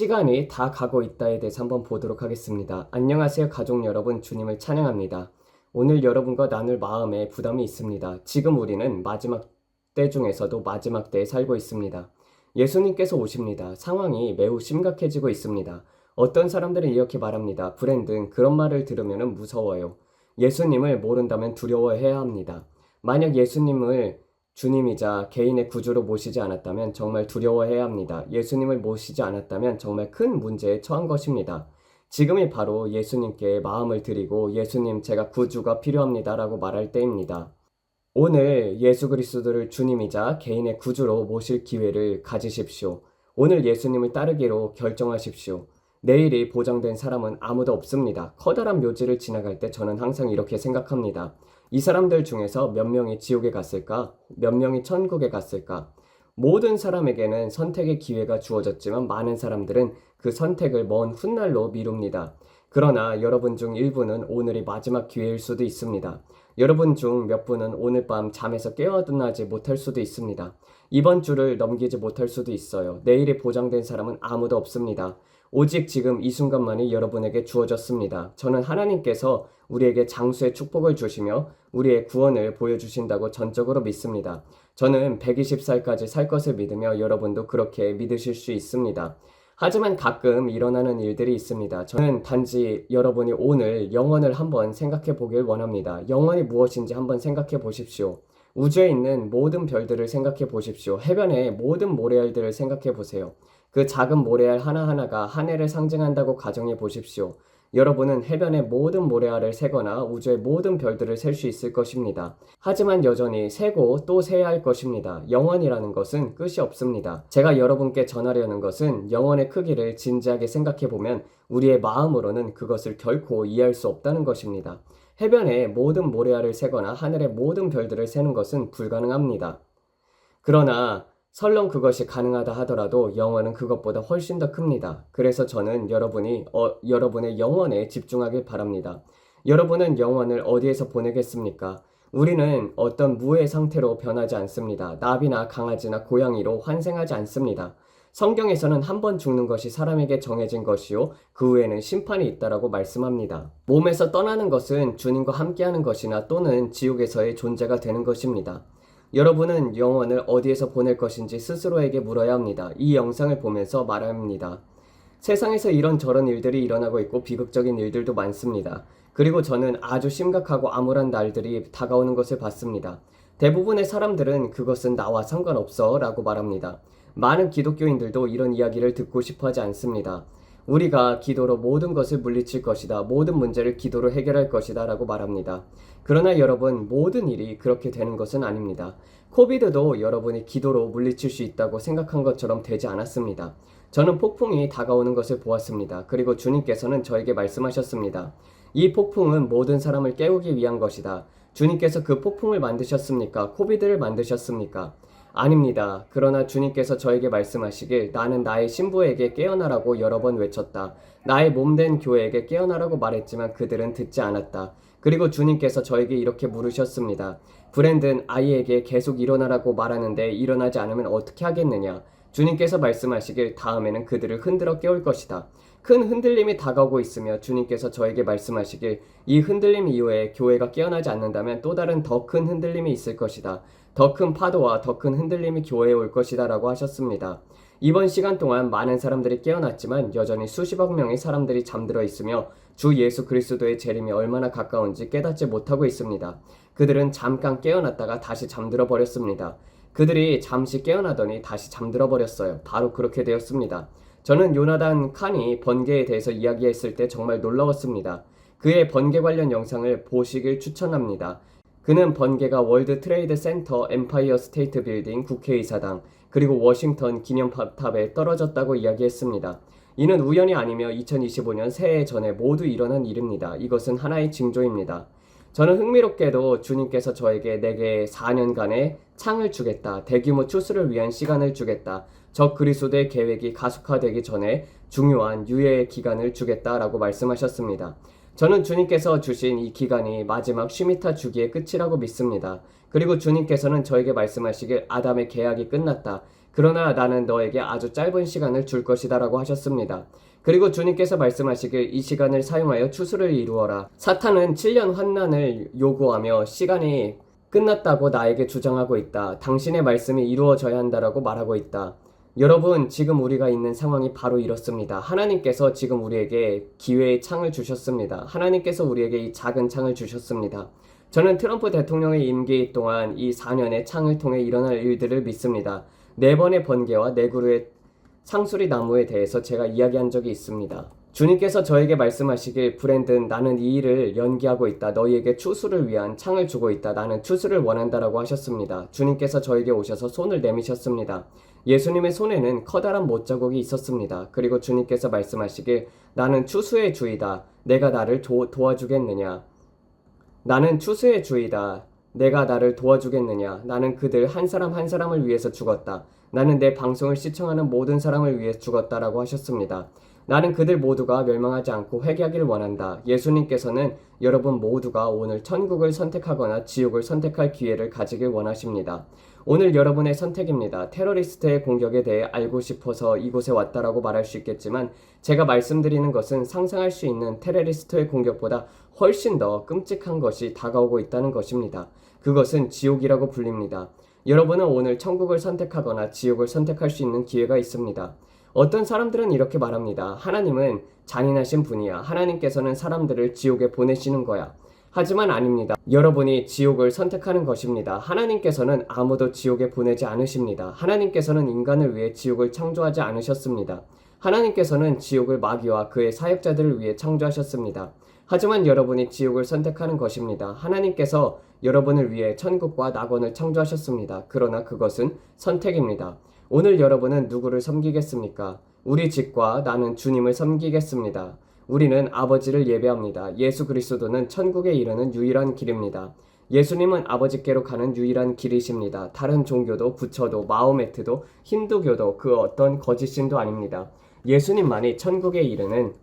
시간이 다 가고 있다에 대해서 한번 보도록 하겠습니다. 안녕하세요, 가족 여러분. 주님을 찬양합니다. 오늘 여러분과 나눌 마음에 부담이 있습니다. 지금 우리는 마지막 때 중에서도 마지막 때에 살고 있습니다. 예수님께서 오십니다. 상황이 매우 심각해지고 있습니다. 어떤 사람들은 이렇게 말합니다. 브랜든, 그런 말을 들으면 무서워요. 예수님을 모른다면 두려워해야 합니다. 만약 예수님을 주님이자 개인의 구주로 모시지 않았다면 정말 두려워해야 합니다. 예수님을 모시지 않았다면 정말 큰 문제에 처한 것입니다. 지금이 바로 예수님께 마음을 드리고 예수님, 제가 구주가 필요합니다 라고 말할 때입니다. 오늘 예수 그리스도를 주님이자 개인의 구주로 모실 기회를 가지십시오. 오늘 예수님을 따르기로 결정하십시오. 내일이 보장된 사람은 아무도 없습니다. 커다란 묘지를 지나갈 때 저는 항상 이렇게 생각합니다. 이 사람들 중에서 몇 명이 지옥에 갔을까? 몇 명이 천국에 갔을까? 모든 사람에게는 선택의 기회가 주어졌지만 많은 사람들은 그 선택을 먼 훗날로 미룹니다. 그러나 여러분 중 일부는 오늘이 마지막 기회일 수도 있습니다. 여러분 중 몇 분은 오늘 밤 잠에서 깨어나지 못할 수도 있습니다. 이번 주를 넘기지 못할 수도 있어요. 내일이 보장된 사람은 아무도 없습니다. 오직 지금 이 순간만이 여러분에게 주어졌습니다. 저는 하나님께서 우리에게 장수의 축복을 주시며 우리의 구원을 보여주신다고 전적으로 믿습니다. 저는 120살까지 살 것을 믿으며 여러분도 그렇게 믿으실 수 있습니다. 하지만 가끔 일어나는 일들이 있습니다. 저는 단지 여러분이 오늘 영원을 한번 생각해 보길 원합니다. 영원이 무엇인지 한번 생각해 보십시오. 우주에 있는 모든 별들을 생각해 보십시오. 해변의 모든 모래알들을 생각해 보세요. 그 작은 모래알 하나하나가 한 해를 상징한다고 가정해 보십시오. 여러분은 해변의 모든 모래알을 세거나 우주의 모든 별들을 셀 수 있을 것입니다. 하지만 여전히 세고 또 세야 할 것입니다. 영원이라는 것은 끝이 없습니다. 제가 여러분께 전하려는 것은 영원의 크기를 진지하게 생각해 보면 우리의 마음으로는 그것을 결코 이해할 수 없다는 것입니다. 해변의 모든 모래알을 세거나 하늘의 모든 별들을 세는 것은 불가능합니다. 그러나 설령 그것이 가능하다 하더라도 영원은 그것보다 훨씬 더 큽니다. 그래서 저는 여러분의 영혼에 집중하길 바랍니다. 여러분은 영혼을 어디에서 보내겠습니까? 우리는 어떤 무의 상태로 변하지 않습니다. 나비나 강아지나 고양이로 환생하지 않습니다. 성경에서는 한 번 죽는 것이 사람에게 정해진 것이요 그 후에는 심판이 있다라고 말씀합니다. 몸에서 떠나는 것은 주님과 함께하는 것이나 또는 지옥에서의 존재가 되는 것입니다. 여러분은 영혼을 어디에서 보낼 것인지 스스로에게 물어야 합니다. 이 영상을 보면서 말합니다. 세상에서 이런저런 일들이 일어나고 있고 비극적인 일들도 많습니다. 그리고 저는 아주 심각하고 암울한 날들이 다가오는 것을 봤습니다. 대부분의 사람들은 그것은 나와 상관없어 라고 말합니다. 많은 기독교인들도 이런 이야기를 듣고 싶어 하지 않습니다. 우리가 기도로 모든 것을 물리칠 것이다. 모든 문제를 기도로 해결할 것이다 라고 말합니다. 그러나 여러분, 모든 일이 그렇게 되는 것은 아닙니다. 코비드도 여러분이 기도로 물리칠 수 있다고 생각한 것처럼 되지 않았습니다. 저는 폭풍이 다가오는 것을 보았습니다. 그리고 주님께서는 저에게 말씀하셨습니다. 이 폭풍은 모든 사람을 깨우기 위한 것이다. 주님께서 그 폭풍을 만드셨습니까? 코비드를 만드셨습니까? 아닙니다. 그러나 주님께서 저에게 말씀하시길 나는 나의 신부에게 깨어나라고 여러 번 외쳤다. 나의 몸된 교회에게 깨어나라고 말했지만 그들은 듣지 않았다. 그리고 주님께서 저에게 이렇게 물으셨습니다. 브랜든, 아이에게 계속 일어나라고 말하는데 일어나지 않으면 어떻게 하겠느냐? 주님께서 말씀하시길 다음에는 그들을 흔들어 깨울 것이다. 큰 흔들림이 다가오고 있으며 주님께서 저에게 말씀하시길 이 흔들림 이후에 교회가 깨어나지 않는다면 또 다른 더 큰 흔들림이 있을 것이다. 더 큰 파도와 더 큰 흔들림이 교회에 올 것이다 라고 하셨습니다. 이번 시간 동안 많은 사람들이 깨어났지만 여전히 수십억 명의 사람들이 잠들어 있으며 주 예수 그리스도의 재림이 얼마나 가까운지 깨닫지 못하고 있습니다. 그들은 잠깐 깨어났다가 다시 잠들어 버렸습니다. 그들이 잠시 깨어나더니 다시 잠들어 버렸어요. 바로 그렇게 되었습니다. 저는 요나단 칸이 번개에 대해서 이야기했을 때 정말 놀라웠습니다. 그의 번개 관련 영상을 보시길 추천합니다. 그는 번개가 월드 트레이드 센터, 엠파이어 스테이트 빌딩, 국회의사당, 그리고 워싱턴 기념탑에 떨어졌다고 이야기했습니다. 이는 우연이 아니며 2025년 새해 전에 모두 일어난 일입니다. 이것은 하나의 징조입니다. 저는 흥미롭게도 주님께서 내게 4년간의 창을 주겠다. 대규모 추수를 위한 시간을 주겠다. 적 그리스도의 계획이 가속화되기 전에 중요한 유예의 기간을 주겠다라고 말씀하셨습니다. 저는 주님께서 주신 이 기간이 마지막 쉬미타 주기의 끝이라고 믿습니다. 그리고 주님께서는 저에게 말씀하시길 아담의 계약이 끝났다. 그러나 나는 너에게 아주 짧은 시간을 줄 것이다 라고 하셨습니다. 그리고 주님께서 말씀하시길 이 시간을 사용하여 추수를 이루어라. 사탄은 7년 환난을 요구하며 시간이 끝났다고 나에게 주장하고 있다. 당신의 말씀이 이루어져야 한다라고 말하고 있다. 여러분, 지금 우리가 있는 상황이 바로 이렇습니다. 하나님께서 지금 우리에게 기회의 창을 주셨습니다. 하나님께서 우리에게 이 작은 창을 주셨습니다. 저는 트럼프 대통령의 임기 동안 이 4년의 창을 통해 일어날 일들을 믿습니다. 4번의 번개와 4그루의 상수리 나무에 대해서 제가 이야기한 적이 있습니다. 주님께서 저에게 말씀하시길 브랜든 나는 이 일을 연기하고 있다. 너희에게 추수를 위한 창을 주고 있다. 나는 추수를 원한다라고 하셨습니다. 주님께서 저에게 오셔서 손을 내미셨습니다. 예수님의 손에는 커다란 못자국이 있었습니다. 그리고 주님께서 말씀하시길 나는 추수의 주이다. 내가 나를 도와주겠느냐. 나는 추수의 주이다. 내가 나를 도와주겠느냐. 나는 그들 한 사람 한 사람을 위해서 죽었다. 나는 내 방송을 시청하는 모든 사람을 위해 죽었다라고 하셨습니다. 나는 그들 모두가 멸망하지 않고 회개하기를 원한다. 예수님께서는 여러분 모두가 오늘 천국을 선택하거나 지옥을 선택할 기회를 가지길 원하십니다. 오늘 여러분의 선택입니다. 테러리스트의 공격에 대해 알고 싶어서 이곳에 왔다라고 말할 수 있겠지만 제가 말씀드리는 것은 상상할 수 있는 테러리스트의 공격보다 훨씬 더 끔찍한 것이 다가오고 있다는 것입니다. 그것은 지옥이라고 불립니다. 여러분은 오늘 천국을 선택하거나 지옥을 선택할 수 있는 기회가 있습니다. 어떤 사람들은 이렇게 말합니다. 하나님은 잔인하신 분이야. 하나님께서는 사람들을 지옥에 보내시는 거야. 하지만 아닙니다. 여러분이 지옥을 선택하는 것입니다. 하나님께서는 아무도 지옥에 보내지 않으십니다. 하나님께서는 인간을 위해 지옥을 창조하지 않으셨습니다. 하나님께서는 지옥을 마귀와 그의 사역자들을 위해 창조하셨습니다. 하지만 여러분이 지옥을 선택하는 것입니다. 하나님께서 여러분을 위해 천국과 낙원을 창조하셨습니다. 그러나 그것은 선택입니다. 오늘 여러분은 누구를 섬기겠습니까? 우리 집과 나는 주님을 섬기겠습니다. 우리는 아버지를 예배합니다. 예수 그리스도는 천국에 이르는 유일한 길입니다. 예수님은 아버지께로 가는 유일한 길이십니다. 다른 종교도 부처도 마호메트도 힌두교도 그 어떤 거짓신도 아닙니다. 예수님만이 천국에 이르는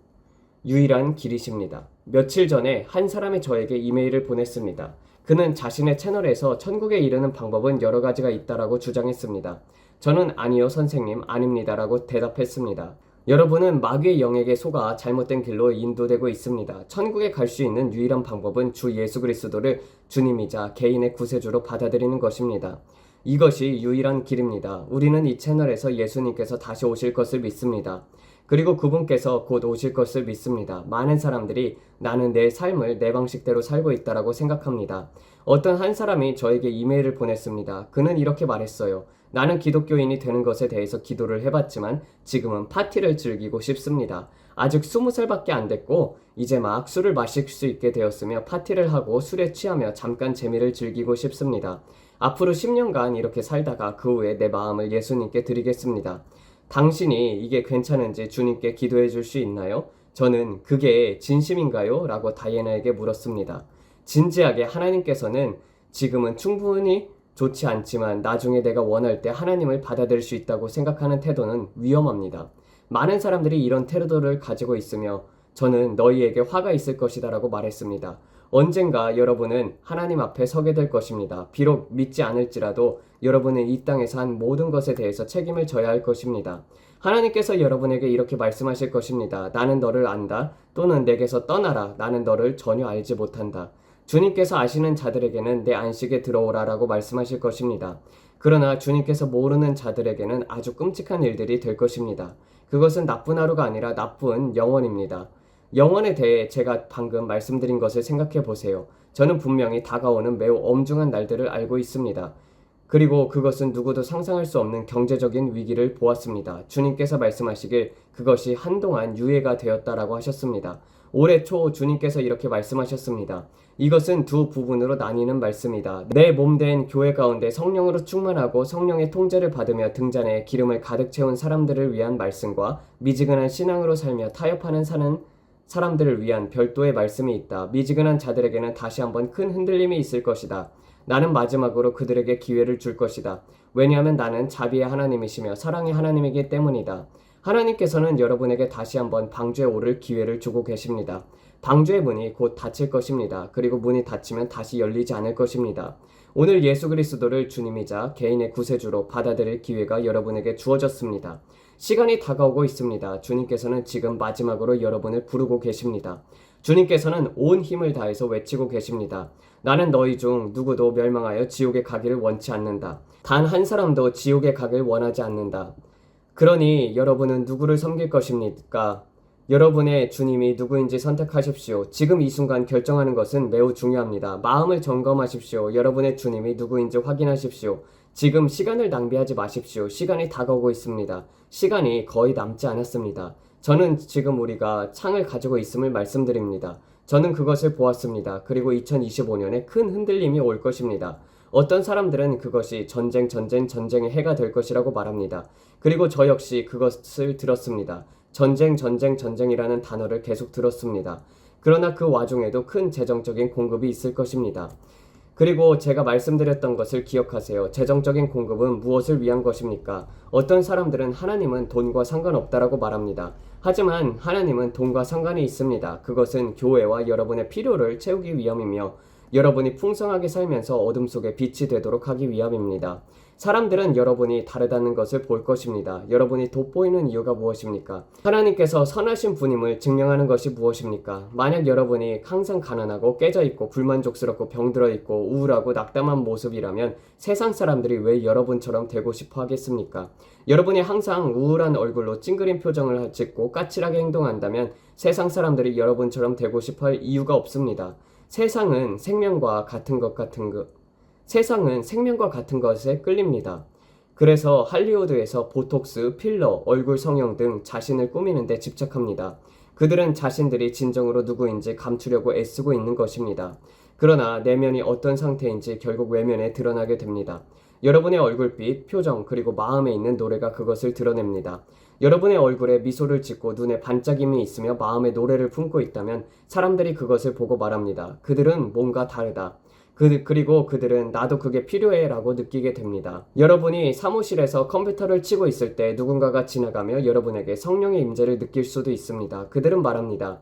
유일한 길이십니다. 며칠 전에 한 사람이 저에게 이메일을 보냈습니다. 그는 자신의 채널에서 천국에 이르는 방법은 여러 가지가 있다라고 주장했습니다. 저는 아니요 선생님 아닙니다라고 대답했습니다. 여러분은 마귀의 영에게 속아 잘못된 길로 인도되고 있습니다. 천국에 갈 수 있는 유일한 방법은 주 예수 그리스도를 주님이자 개인의 구세주로 받아들이는 것입니다. 이것이 유일한 길입니다. 우리는 이 채널에서 예수님께서 다시 오실 것을 믿습니다. 그리고 그분께서 곧 오실 것을 믿습니다. 많은 사람들이 나는 내 삶을 내 방식대로 살고 있다라고 생각합니다. 어떤 한 사람이 저에게 이메일을 보냈습니다. 그는 이렇게 말했어요. 나는 기독교인이 되는 것에 대해서 기도를 해봤지만 지금은 파티를 즐기고 싶습니다. 아직 20살밖에 안 됐고 이제 막 술을 마실 수 있게 되었으며 파티를 하고 술에 취하며 잠깐 재미를 즐기고 싶습니다. 앞으로 10년간 이렇게 살다가 그 후에 내 마음을 예수님께 드리겠습니다. 당신이 이게 괜찮은지 주님께 기도해 줄 수 있나요? 저는 그게 진심인가요? 라고 다이애나에게 물었습니다. 진지하게 하나님께서는 지금은 충분히 좋지 않지만 나중에 내가 원할 때 하나님을 받아들일 수 있다고 생각하는 태도는 위험합니다. 많은 사람들이 이런 태도를 가지고 있으며 저는 너희에게 화가 있을 것이다 라고 말했습니다. 언젠가 여러분은 하나님 앞에 서게 될 것입니다. 비록 믿지 않을지라도 여러분은 이 땅에서 한 모든 것에 대해서 책임을 져야 할 것입니다. 하나님께서 여러분에게 이렇게 말씀하실 것입니다. 나는 너를 안다. 또는 내게서 떠나라. 나는 너를 전혀 알지 못한다. 주님께서 아시는 자들에게는 내 안식에 들어오라 라고 말씀하실 것입니다. 그러나 주님께서 모르는 자들에게는 아주 끔찍한 일들이 될 것입니다. 그것은 나쁜 하루가 아니라 나쁜 영원입니다. 영원에 대해 제가 방금 말씀드린 것을 생각해 보세요. 저는 분명히 다가오는 매우 엄중한 날들을 알고 있습니다. 그리고 그것은 누구도 상상할 수 없는 경제적인 위기를 보았습니다. 주님께서 말씀하시길 그것이 한동안 유예가 되었다라고 하셨습니다. 올해 초 주님께서 이렇게 말씀하셨습니다. 이것은 두 부분으로 나뉘는 말씀이다. 내 몸된 교회 가운데 성령으로 충만하고 성령의 통제를 받으며 등잔에 기름을 가득 채운 사람들을 위한 말씀과 미지근한 신앙으로 살며 타협하는 사는 사람들을 위한 별도의 말씀이 있다. 미지근한 자들에게는 다시 한번 큰 흔들림이 있을 것이다. 나는 마지막으로 그들에게 기회를 줄 것이다. 왜냐하면 나는 자비의 하나님이시며 사랑의 하나님이기 때문이다. 하나님께서는 여러분에게 다시 한번 방주에 오를 기회를 주고 계십니다. 방주의 문이 곧 닫힐 것입니다. 그리고 문이 닫히면 다시 열리지 않을 것입니다. 오늘 예수 그리스도를 주님이자 개인의 구세주로 받아들일 기회가 여러분에게 주어졌습니다. 시간이 다가오고 있습니다. 주님께서는 지금 마지막으로 여러분을 부르고 계십니다. 주님께서는 온 힘을 다해서 외치고 계십니다. 나는 너희 중 누구도 멸망하여 지옥에 가기를 원치 않는다. 단 한 사람도 지옥에 가길 원하지 않는다. 그러니 여러분은 누구를 섬길 것입니까? 여러분의 주님이 누구인지 선택하십시오. 지금 이 순간 결정하는 것은 매우 중요합니다. 마음을 점검하십시오. 여러분의 주님이 누구인지 확인하십시오. 지금 시간을 낭비하지 마십시오. 시간이 다가오고 있습니다. 시간이 거의 남지 않았습니다. 저는 지금 우리가 창을 가지고 있음을 말씀드립니다. 저는 그것을 보았습니다. 그리고 2025년에 큰 흔들림이 올 것입니다. 어떤 사람들은 그것이 전쟁의 해가 될 것이라고 말합니다. 그리고 저 역시 그것을 들었습니다. 전쟁이라는 단어를 계속 들었습니다. 그러나 그 와중에도 큰 재정적인 공급이 있을 것입니다. 그리고 제가 말씀드렸던 것을 기억하세요. 재정적인 공급은 무엇을 위한 것입니까? 어떤 사람들은 하나님은 돈과 상관없다라고 말합니다. 하지만 하나님은 돈과 상관이 있습니다. 그것은 교회와 여러분의 필요를 채우기 위함이며 여러분이 풍성하게 살면서 어둠 속에 빛이 되도록 하기 위함입니다. 사람들은 여러분이 다르다는 것을 볼 것입니다. 여러분이 돋보이는 이유가 무엇입니까? 하나님께서 선하신 분임을 증명하는 것이 무엇입니까? 만약 여러분이 항상 가난하고 깨져있고 불만족스럽고 병들어있고 우울하고 낙담한 모습이라면 세상 사람들이 왜 여러분처럼 되고 싶어 하겠습니까? 여러분이 항상 우울한 얼굴로 찡그린 표정을 짓고 까칠하게 행동한다면 세상 사람들이 여러분처럼 되고 싶어 할 이유가 없습니다. 세상은 생명과 같은 것에 끌립니다. 그래서 할리우드에서 보톡스, 필러, 얼굴 성형 등 자신을 꾸미는 데 집착합니다. 그들은 자신들이 진정으로 누구인지 감추려고 애쓰고 있는 것입니다. 그러나 내면이 어떤 상태인지 결국 외면에 드러나게 됩니다. 여러분의 얼굴빛, 표정, 그리고 마음에 있는 노래가 그것을 드러냅니다. 여러분의 얼굴에 미소를 짓고 눈에 반짝임이 있으며 마음에 노래를 품고 있다면 사람들이 그것을 보고 말합니다. 그들은 뭔가 다르다. 그리고 그들은 나도 그게 필요해 라고 느끼게 됩니다. 여러분이 사무실에서 컴퓨터를 치고 있을 때 누군가가 지나가며 여러분에게 성령의 임재를 느낄 수도 있습니다. 그들은 말합니다.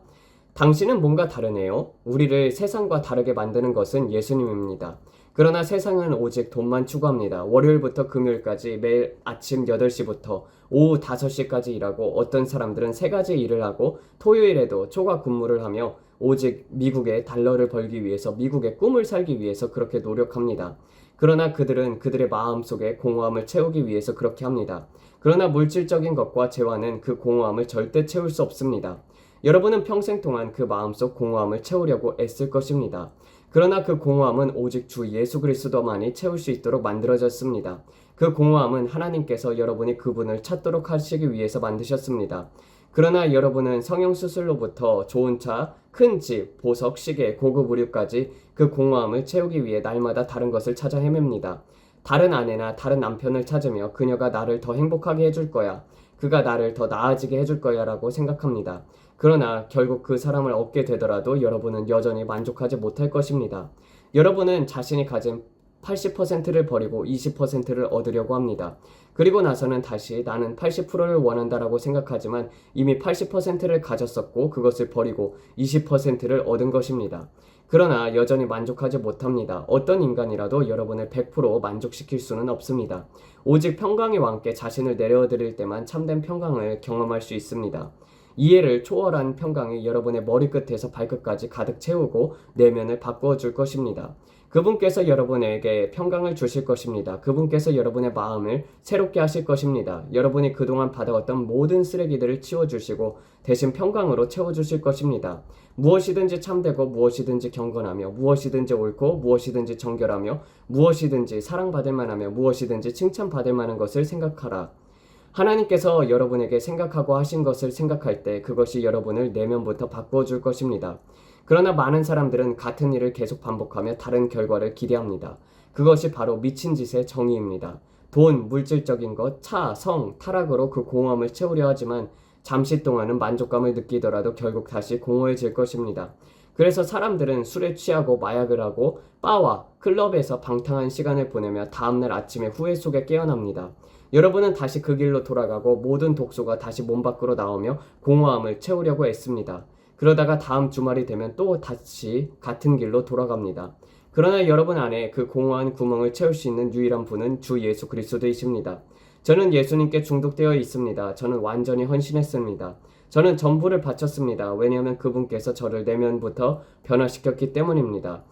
당신은 뭔가 다르네요. 우리를 세상과 다르게 만드는 것은 예수님입니다. 그러나 세상은 오직 돈만 추구합니다. 월요일부터 금요일까지 매일 아침 8시부터 오후 5시까지 일하고 어떤 사람들은 3가지 일을 하고 토요일에도 초과 근무를 하며 오직 미국의 달러를 벌기 위해서 미국의 꿈을 살기 위해서 그렇게 노력합니다. 그러나 그들은 그들의 마음속에 공허함을 채우기 위해서 그렇게 합니다. 그러나 물질적인 것과 재화는 그 공허함을 절대 채울 수 없습니다. 여러분은 평생 동안 그 마음속 공허함을 채우려고 애쓸 것입니다. 그러나 그 공허함은 오직 주 예수 그리스도만이 채울 수 있도록 만들어졌습니다. 그 공허함은 하나님께서 여러분이 그분을 찾도록 하시기 위해서 만드셨습니다. 그러나 여러분은 성형수술로부터 좋은 차, 큰 집, 보석, 시계, 고급 의류까지 그 공허함을 채우기 위해 날마다 다른 것을 찾아 헤맵니다. 다른 아내나 다른 남편을 찾으며 그녀가 나를 더 행복하게 해줄 거야. 그가 나를 더 나아지게 해줄 거야 라고 생각합니다. 그러나 결국 그 사람을 얻게 되더라도 여러분은 여전히 만족하지 못할 것입니다. 여러분은 자신이 가진 80%를 버리고 20%를 얻으려고 합니다. 그리고 나서는 다시 나는 80%를 원한다라고 생각하지만 이미 80%를 가졌었고 그것을 버리고 20%를 얻은 것입니다. 그러나 여전히 만족하지 못합니다. 어떤 인간이라도 여러분을 100% 만족시킬 수는 없습니다. 오직 평강의 왕께 자신을 내려드릴 때만 참된 평강을 경험할 수 있습니다. 이해를 초월한 평강이 여러분의 머리끝에서 발끝까지 가득 채우고 내면을 바꾸어 줄 것입니다. 그분께서 여러분에게 평강을 주실 것입니다. 그분께서 여러분의 마음을 새롭게 하실 것입니다. 여러분이 그동안 받아왔던 모든 쓰레기들을 치워주시고 대신 평강으로 채워주실 것입니다. 무엇이든지 참되고 무엇이든지 경건하며 무엇이든지 옳고 무엇이든지 정결하며 무엇이든지 사랑받을 만하며 무엇이든지 칭찬받을 만한 것을 생각하라. 하나님께서 여러분에게 생각하고 하신 것을 생각할 때 그것이 여러분을 내면부터 바꾸어 줄 것입니다. 그러나 많은 사람들은 같은 일을 계속 반복하며 다른 결과를 기대합니다. 그것이 바로 미친 짓의 정의입니다. 돈, 물질적인 것, 차, 성, 타락으로 그 공허함을 채우려 하지만 잠시 동안은 만족감을 느끼더라도 결국 다시 공허해질 것입니다. 그래서 사람들은 술에 취하고 마약을 하고 바와 클럽에서 방탕한 시간을 보내며 다음날 아침에 후회 속에 깨어납니다. 여러분은 다시 그 길로 돌아가고 모든 독소가 다시 몸 밖으로 나오며 공허함을 채우려고 애씁니다. 그러다가 다음 주말이 되면 또 다시 같은 길로 돌아갑니다. 그러나 여러분 안에 그 공허한 구멍을 채울 수 있는 유일한 분은 주 예수 그리스도이십니다. 저는 예수님께 중독되어 있습니다. 저는 완전히 헌신했습니다. 저는 전부를 바쳤습니다. 왜냐하면 그분께서 저를 내면부터 변화시켰기 때문입니다.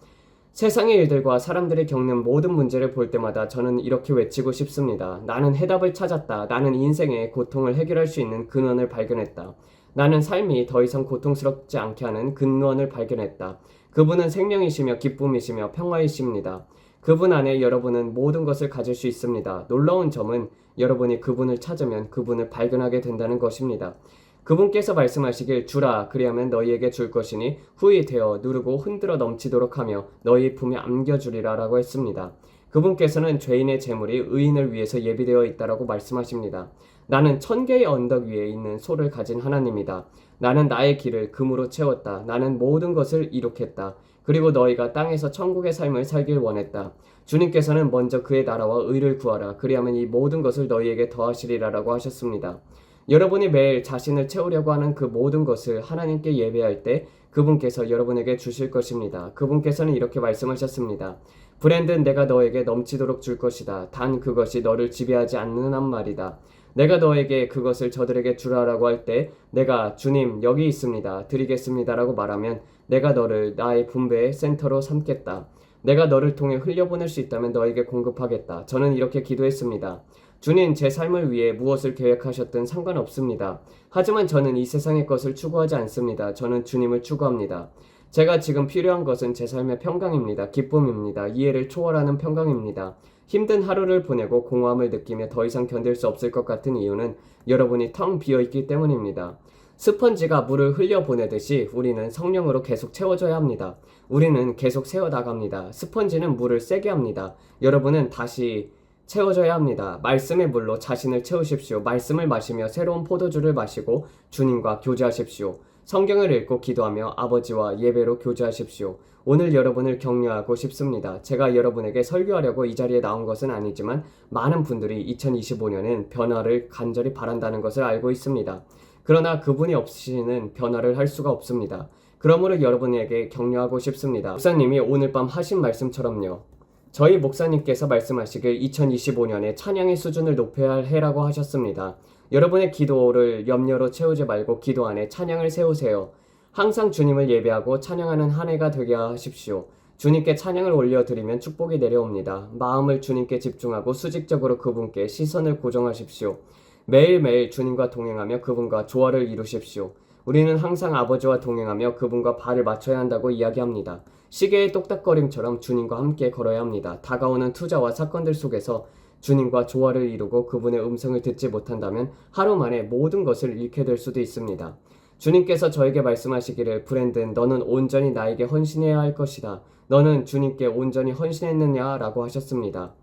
세상의 일들과 사람들이 겪는 모든 문제를 볼 때마다 저는 이렇게 외치고 싶습니다. 나는 해답을 찾았다. 나는 인생의 고통을 해결할 수 있는 근원을 발견했다. 나는 삶이 더 이상 고통스럽지 않게 하는 근원을 발견했다. 그분은 생명이시며 기쁨이시며 평화이십니다. 그분 안에 여러분은 모든 것을 가질 수 있습니다. 놀라운 점은 여러분이 그분을 찾으면 그분을 발견하게 된다는 것입니다. 그분께서 말씀하시길 주라 그리하면 너희에게 줄 것이니 후히 되어 누르고 흔들어 넘치도록 하며 너희 품에 안겨주리라 라고 했습니다. 그분께서는 죄인의 재물이 의인을 위해서 예비되어 있다라고 말씀하십니다. 나는 1000개의 언덕 위에 있는 소를 가진 하나님이다. 나는 나의 길을 금으로 채웠다. 나는 모든 것을 이룩했다. 그리고 너희가 땅에서 천국의 삶을 살길 원했다. 주님께서는 먼저 그의 나라와 의를 구하라. 그리하면 이 모든 것을 너희에게 더하시리라 라고 하셨습니다. 여러분이 매일 자신을 채우려고 하는 그 모든 것을 하나님께 예배할 때 그분께서 여러분에게 주실 것입니다. 그분께서는 이렇게 말씀하셨습니다. 브랜든 내가 너에게 넘치도록 줄 것이다. 단 그것이 너를 지배하지 않는 말이다. 내가 너에게 그것을 저들에게 주라라고 할 때 내가 주님 여기 있습니다. 드리겠습니다 라고 말하면 내가 너를 나의 분배의 센터로 삼겠다. 내가 너를 통해 흘려보낼 수 있다면 너에게 공급하겠다. 저는 이렇게 기도했습니다. 주님, 제 삶을 위해 무엇을 계획하셨든 상관없습니다. 하지만 저는 이 세상의 것을 추구하지 않습니다. 저는 주님을 추구합니다. 제가 지금 필요한 것은 제 삶의 평강입니다. 기쁨입니다. 이해를 초월하는 평강입니다. 힘든 하루를 보내고 공허함을 느끼며 더 이상 견딜 수 없을 것 같은 이유는 여러분이 텅 비어있기 때문입니다. 스펀지가 물을 흘려보내듯이 우리는 성령으로 계속 채워줘야 합니다. 우리는 계속 세워나갑니다. 스펀지는 물을 세게 합니다. 여러분은 다시 채워져야 합니다. 말씀의 물로 자신을 채우십시오. 말씀을 마시며 새로운 포도주를 마시고 주님과 교제하십시오. 성경을 읽고 기도하며 아버지와 예배로 교제하십시오. 오늘 여러분을 격려하고 싶습니다. 제가 여러분에게 설교하려고 이 자리에 나온 것은 아니지만 많은 분들이 2025년엔 변화를 간절히 바란다는 것을 알고 있습니다. 그러나 그분이 없이는 변화를 할 수가 없습니다. 그러므로 여러분에게 격려하고 싶습니다. 목사님이 오늘 밤 하신 말씀처럼요. 저희 목사님께서 말씀하시길 2025년에 찬양의 수준을 높여야 할 해라고 하셨습니다. 여러분의 기도를 염려로 채우지 말고 기도 안에 찬양을 세우세요. 항상 주님을 예배하고 찬양하는 한 해가 되게 하십시오. 주님께 찬양을 올려드리면 축복이 내려옵니다. 마음을 주님께 집중하고 수직적으로 그분께 시선을 고정하십시오. 매일매일 주님과 동행하며 그분과 조화를 이루십시오. 우리는 항상 아버지와 동행하며 그분과 발을 맞춰야 한다고 이야기합니다. 시계의 똑딱거림처럼 주님과 함께 걸어야 합니다. 다가오는 투자와 사건들 속에서 주님과 조화를 이루고 그분의 음성을 듣지 못한다면 하루 만에 모든 것을 잃게 될 수도 있습니다. 주님께서 저에게 말씀하시기를 브랜든 너는 온전히 나에게 헌신해야 할 것이다. 너는 주님께 온전히 헌신했느냐? 라고 하셨습니다.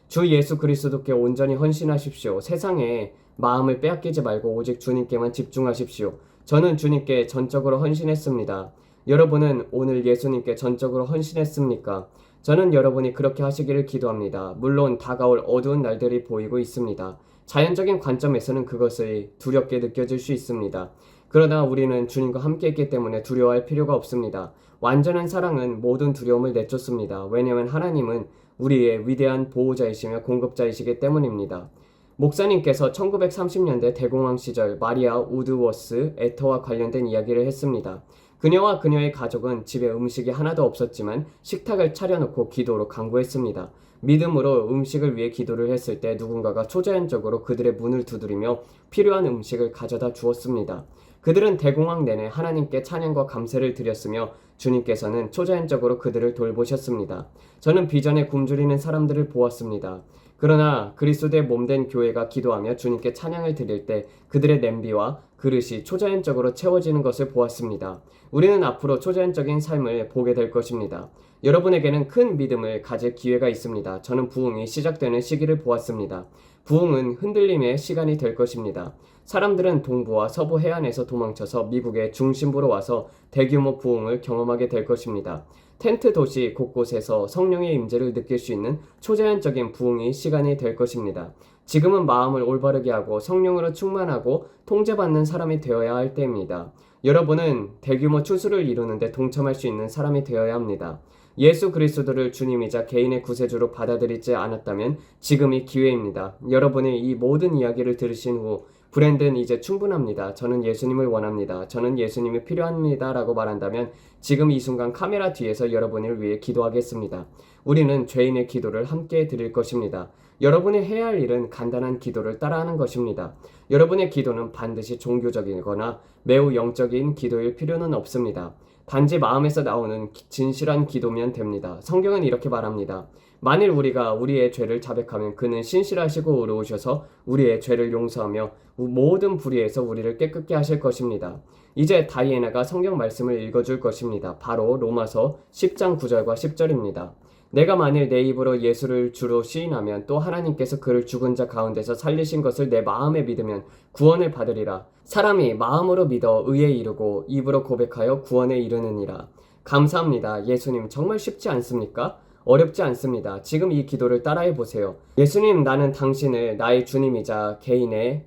주 예수 그리스도께 온전히 헌신하십시오. 세상에 마음을 빼앗기지 말고 오직 주님께만 집중하십시오. 저는 주님께 전적으로 헌신했습니다. 여러분은 오늘 예수님께 전적으로 헌신했습니까? 저는 여러분이 그렇게 하시기를 기도합니다. 물론 다가올 어두운 날들이 보이고 있습니다. 자연적인 관점에서는 그것이 두렵게 느껴질 수 있습니다. 그러나 우리는 주님과 함께 있기 때문에 두려워할 필요가 없습니다. 완전한 사랑은 모든 두려움을 내쫓습니다. 왜냐하면 하나님은 우리의 위대한 보호자이시며 공급자이시기 때문입니다. 목사님께서 1930년대 대공황 시절 마리아 우드워스 애터와 관련된 이야기를 했습니다. 그녀와 그녀의 가족은 집에 음식이 하나도 없었지만 식탁을 차려놓고 기도로 간구했습니다. 믿음으로 음식을 위해 기도를 했을 때 누군가가 초자연적으로 그들의 문을 두드리며 필요한 음식을 가져다 주었습니다. 그들은 대공황 내내 하나님께 찬양과 감사를 드렸으며 주님께서는 초자연적으로 그들을 돌보셨습니다. 저는 비전에 굶주리는 사람들을 보았습니다. 그러나 그리스도의 몸된 교회가 기도하며 주님께 찬양을 드릴 때 그들의 냄비와 그릇이 초자연적으로 채워지는 것을 보았습니다. 우리는 앞으로 초자연적인 삶을 보게 될 것입니다. 여러분에게는 큰 믿음을 가질 기회가 있습니다. 저는 부흥이 시작되는 시기를 보았습니다. 부흥은 흔들림의 시간이 될 것입니다. 사람들은 동부와 서부 해안에서 도망쳐서 미국의 중심부로 와서 대규모 부흥을 경험하게 될 것입니다. 텐트 도시 곳곳에서 성령의 임재를 느낄 수 있는 초자연적인 부흥이 시간이 될 것입니다. 지금은 마음을 올바르게 하고 성령으로 충만하고 통제받는 사람이 되어야 할 때입니다. 여러분은 대규모 추수를 이루는데 동참할 수 있는 사람이 되어야 합니다. 예수 그리스도를 주님이자 개인의 구세주로 받아들이지 않았다면 지금이 기회입니다. 여러분의 이 모든 이야기를 들으신 후 브랜드는 이제 충분합니다. 저는 예수님을 원합니다. 저는 예수님이 필요합니다. 라고 말한다면 지금 이 순간 카메라 뒤에서 여러분을 위해 기도하겠습니다. 우리는 죄인의 기도를 함께 드릴 것입니다. 여러분이 해야 할 일은 간단한 기도를 따라하는 것입니다. 여러분의 기도는 반드시 종교적이거나 매우 영적인 기도일 필요는 없습니다. 단지 마음에서 나오는 진실한 기도면 됩니다. 성경은 이렇게 말합니다. 만일 우리가 우리의 죄를 자백하면 그는 신실하시고 의로우셔서 우리의 죄를 용서하며 모든 불의에서 우리를 깨끗게 하실 것입니다. 이제 다이애나가 성경 말씀을 읽어줄 것입니다. 바로 로마서 10장 9절과 10절입니다. 내가 만일 내 입으로 예수를 주로 시인하면 또 하나님께서 그를 죽은 자 가운데서 살리신 것을 내 마음에 믿으면 구원을 받으리라. 사람이 마음으로 믿어 의에 이르고 입으로 고백하여 구원에 이르느니라. 감사합니다. 예수님 정말 쉽지 않습니까? 어렵지 않습니다. 지금 이 기도를 따라해 보세요. 예수님, 나는 당신을 나의 주님이자 개인의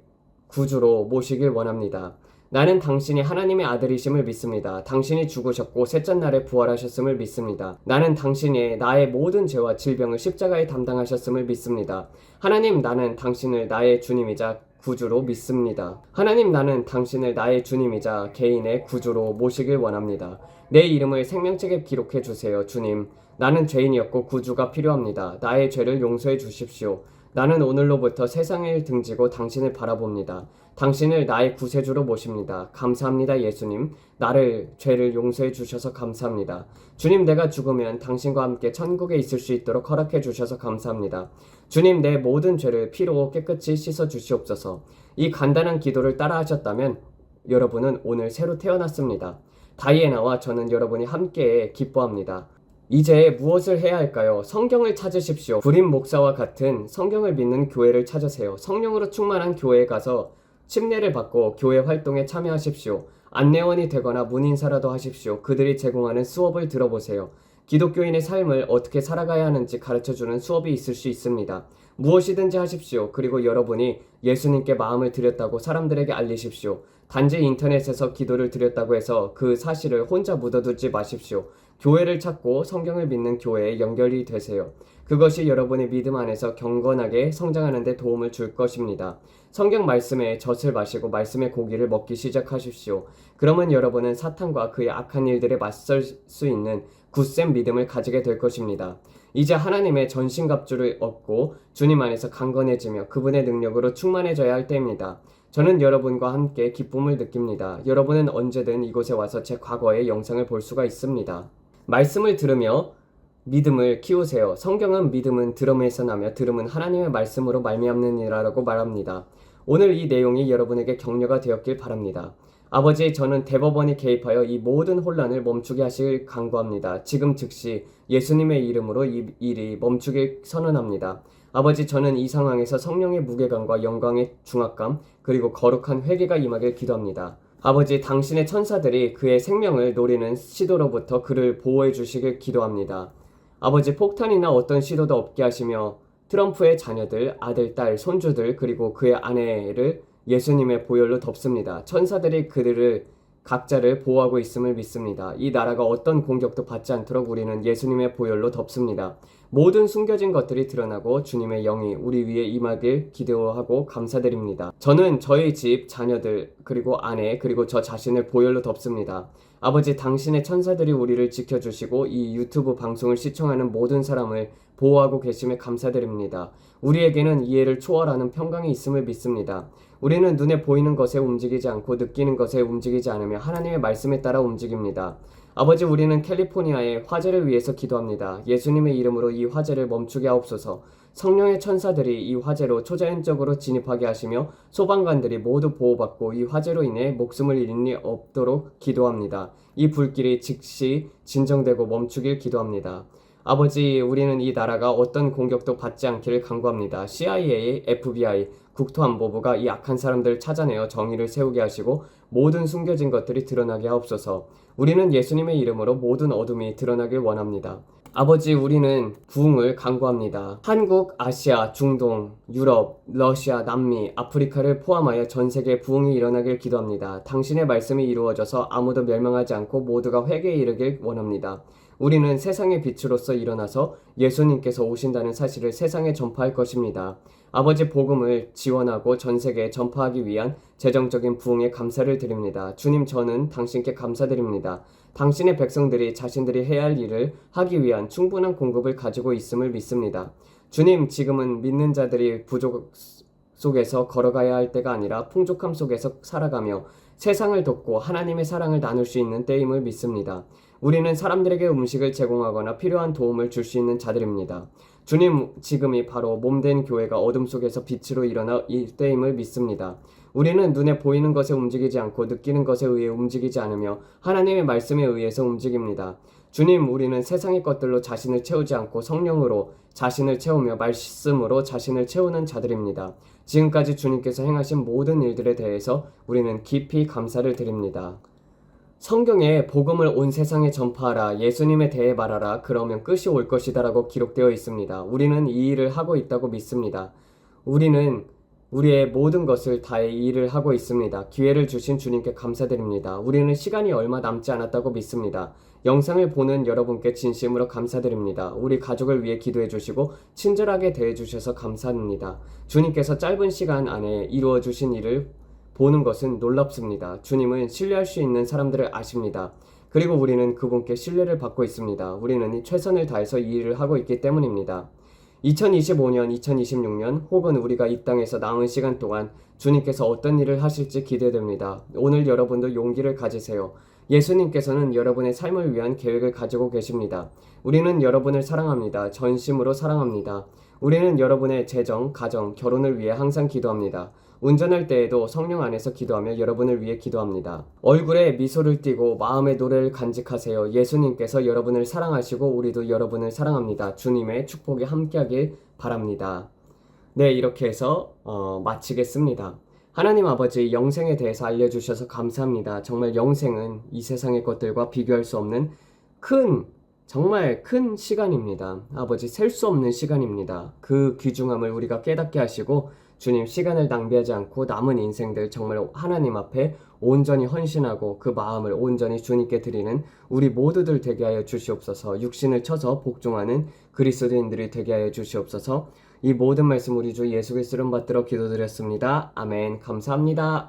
구주로 모시길 원합니다. 나는 당신이 하나님의 아들이심을 믿습니다. 당신이 죽으셨고 셋째 날에 부활하셨음을 믿습니다. 나는 당신이 나의 모든 죄와 질병을 십자가에 담당하셨음을 믿습니다. 하나님, 나는 당신을 나의 주님이자 구주로 믿습니다. 하나님, 나는 당신을 나의 주님이자 개인의 구주로 모시길 원합니다. 내 이름을 생명책에 기록해 주세요. 주님, 나는 죄인이었고 구주가 필요합니다. 나의 죄를 용서해 주십시오. 나는 오늘로부터 세상을 등지고 당신을 바라봅니다. 당신을 나의 구세주로 모십니다. 감사합니다, 예수님. 나를 죄를 용서해 주셔서 감사합니다. 주님, 내가 죽으면 당신과 함께 천국에 있을 수 있도록 허락해 주셔서 감사합니다. 주님, 내 모든 죄를 피로 깨끗이 씻어 주시옵소서. 이 간단한 기도를 따라 하셨다면 여러분은 오늘 새로 태어났습니다. 다이애나와 저는 여러분이 함께 기뻐합니다. 이제 무엇을 해야 할까요? 성경을 찾으십시오. 불임 목사와 같은 성경을 믿는 교회를 찾으세요. 성령으로 충만한 교회에 가서 침례를 받고 교회 활동에 참여하십시오. 안내원이 되거나 문인사라도 하십시오. 그들이 제공하는 수업을 들어보세요. 기독교인의 삶을 어떻게 살아가야 하는지 가르쳐주는 수업이 있을 수 있습니다. 무엇이든지 하십시오. 그리고 여러분이 예수님께 마음을 드렸다고 사람들에게 알리십시오. 단지 인터넷에서 기도를 드렸다고 해서 그 사실을 혼자 묻어두지 마십시오. 교회를 찾고 성경을 믿는 교회에 연결이 되세요. 그것이 여러분의 믿음 안에서 경건하게 성장하는 데 도움을 줄 것입니다. 성경 말씀에 젖을 마시고 말씀의 고기를 먹기 시작하십시오. 그러면 여러분은 사탄과 그의 악한 일들에 맞설 수 있는 굳센 믿음을 가지게 될 것입니다. 이제 하나님의 전신갑주를 얻고 주님 안에서 강건해지며 그분의 능력으로 충만해져야 할 때입니다. 저는 여러분과 함께 기쁨을 느낍니다. 여러분은 언제든 이곳에 와서 제 과거의 영상을 볼 수가 있습니다. 말씀을 들으며 믿음을 키우세요. 성경은 믿음은 들음에서 나며 들음은 하나님의 말씀으로 말미암느니라라고 말합니다. 오늘 이 내용이 여러분에게 격려가 되었길 바랍니다. 아버지, 저는 대법원이 개입하여 이 모든 혼란을 멈추게 하시길 간구합니다. 지금 즉시 예수님의 이름으로 이 일이 멈추길 선언합니다. 아버지, 저는 이 상황에서 성령의 무게감과 영광의 중압감 그리고 거룩한 회개가 임하길 기도합니다. 아버지, 당신의 천사들이 그의 생명을 노리는 시도로부터 그를 보호해 주시길 기도합니다. 아버지, 폭탄이나 어떤 시도도 없게 하시며 트럼프의 자녀들, 아들, 딸, 손주들 그리고 그의 아내를 예수님의 보혈로 덮습니다. 천사들이 그들을 각자를 보호하고 있음을 믿습니다. 이 나라가 어떤 공격도 받지 않도록 우리는 예수님의 보혈로 덮습니다. 모든 숨겨진 것들이 드러나고 주님의 영이 우리 위에 임하길 기도하고 감사드립니다. 저는 저희 집, 자녀들, 그리고 아내, 그리고 저 자신을 보혈로 덮습니다. 아버지, 당신의 천사들이 우리를 지켜주시고 이 유튜브 방송을 시청하는 모든 사람을 보호하고 계심에 감사드립니다. 우리에게는 이해를 초월하는 평강이 있음을 믿습니다. 우리는 눈에 보이는 것에 움직이지 않고 느끼는 것에 움직이지 않으며 하나님의 말씀에 따라 움직입니다. 아버지, 우리는 캘리포니아의 화재를 위해서 기도합니다. 예수님의 이름으로 이 화재를 멈추게 하옵소서. 성령의 천사들이 이 화재로 초자연적으로 진입하게 하시며 소방관들이 모두 보호받고 이 화재로 인해 목숨을 잃는 일 없도록 기도합니다. 이 불길이 즉시 진정되고 멈추길 기도합니다. 아버지, 우리는 이 나라가 어떤 공격도 받지 않기를 간구합니다. CIA, FBI, 국토안보부가 이 악한 사람들을 찾아내어 정의를 세우게 하시고 모든 숨겨진 것들이 드러나게 하옵소서. 우리는 예수님의 이름으로 모든 어둠이 드러나길 원합니다. 아버지, 우리는 부흥을 간구합니다. 한국, 아시아, 중동, 유럽, 러시아, 남미, 아프리카를 포함하여 전 세계 부흥이 일어나길 기도합니다. 당신의 말씀이 이루어져서 아무도 멸망하지 않고 모두가 회개에 이르길 원합니다. 우리는 세상의 빛으로서 일어나서 예수님께서 오신다는 사실을 세상에 전파할 것입니다. 아버지 복음을 지원하고 전 세계에 전파하기 위한 재정적인 부흥에 감사를 드립니다. 주님, 저는 당신께 감사드립니다. 당신의 백성들이 자신들이 해야 할 일을 하기 위한 충분한 공급을 가지고 있음을 믿습니다. 주님, 지금은 믿는 자들이 부족 속에서 걸어가야 할 때가 아니라 풍족함 속에서 살아가며 세상을 돕고 하나님의 사랑을 나눌 수 있는 때임을 믿습니다. 우리는 사람들에게 음식을 제공하거나 필요한 도움을 줄 수 있는 자들입니다. 주님, 지금이 바로 몸된 교회가 어둠 속에서 빛으로 일어나 이 때임을 믿습니다. 우리는 눈에 보이는 것에 움직이지 않고 느끼는 것에 의해 움직이지 않으며 하나님의 말씀에 의해서 움직입니다. 주님, 우리는 세상의 것들로 자신을 채우지 않고 성령으로 자신을 채우며 말씀으로 자신을 채우는 자들입니다. 지금까지 주님께서 행하신 모든 일들에 대해서 우리는 깊이 감사를 드립니다. 성경에 복음을 온 세상에 전파하라, 예수님에 대해 말하라, 그러면 끝이 올 것이다 라고 기록되어 있습니다. 우리는 이 일을 하고 있다고 믿습니다. 우리는 우리의 모든 것을 다해 이 일을 하고 있습니다. 기회를 주신 주님께 감사드립니다. 우리는 시간이 얼마 남지 않았다고 믿습니다. 영상을 보는 여러분께 진심으로 감사드립니다. 우리 가족을 위해 기도해 주시고 친절하게 대해 주셔서 감사합니다. 주님께서 짧은 시간 안에 이루어 주신 일을 보는 것은 놀랍습니다. 주님은 신뢰할 수 있는 사람들을 아십니다. 그리고 우리는 그분께 신뢰를 받고 있습니다. 우리는 최선을 다해서 이 일을 하고 있기 때문입니다. 2025년, 2026년 혹은 우리가 이 땅에서 남은 시간 동안 주님께서 어떤 일을 하실지 기대됩니다. 오늘 여러분도 용기를 가지세요. 예수님께서는 여러분의 삶을 위한 계획을 가지고 계십니다. 우리는 여러분을 사랑합니다. 전심으로 사랑합니다. 우리는 여러분의 재정, 가정, 결혼을 위해 항상 기도합니다. 운전할 때에도 성령 안에서 기도하며 여러분을 위해 기도합니다. 얼굴에 미소를 띠고 마음의 노래를 간직하세요. 예수님께서 여러분을 사랑하시고 우리도 여러분을 사랑합니다. 주님의 축복이 함께하길 바랍니다. 네, 이렇게 해서 마치겠습니다. 하나님 아버지, 영생에 대해서 알려주셔서 감사합니다. 정말 영생은 이 세상의 것들과 비교할 수 없는 정말 큰 시간입니다. 아버지, 셀 수 없는 시간입니다. 그 귀중함을 우리가 깨닫게 하시고 주님, 시간을 낭비하지 않고 남은 인생들 정말 하나님 앞에 온전히 헌신하고 그 마음을 온전히 주님께 드리는 우리 모두들 되게 하여 주시옵소서. 육신을 쳐서 복종하는 그리스도인들이 되게 하여 주시옵소서. 이 모든 말씀 우리 주 예수 그리스도를 받들어 기도드렸습니다. 아멘. 감사합니다.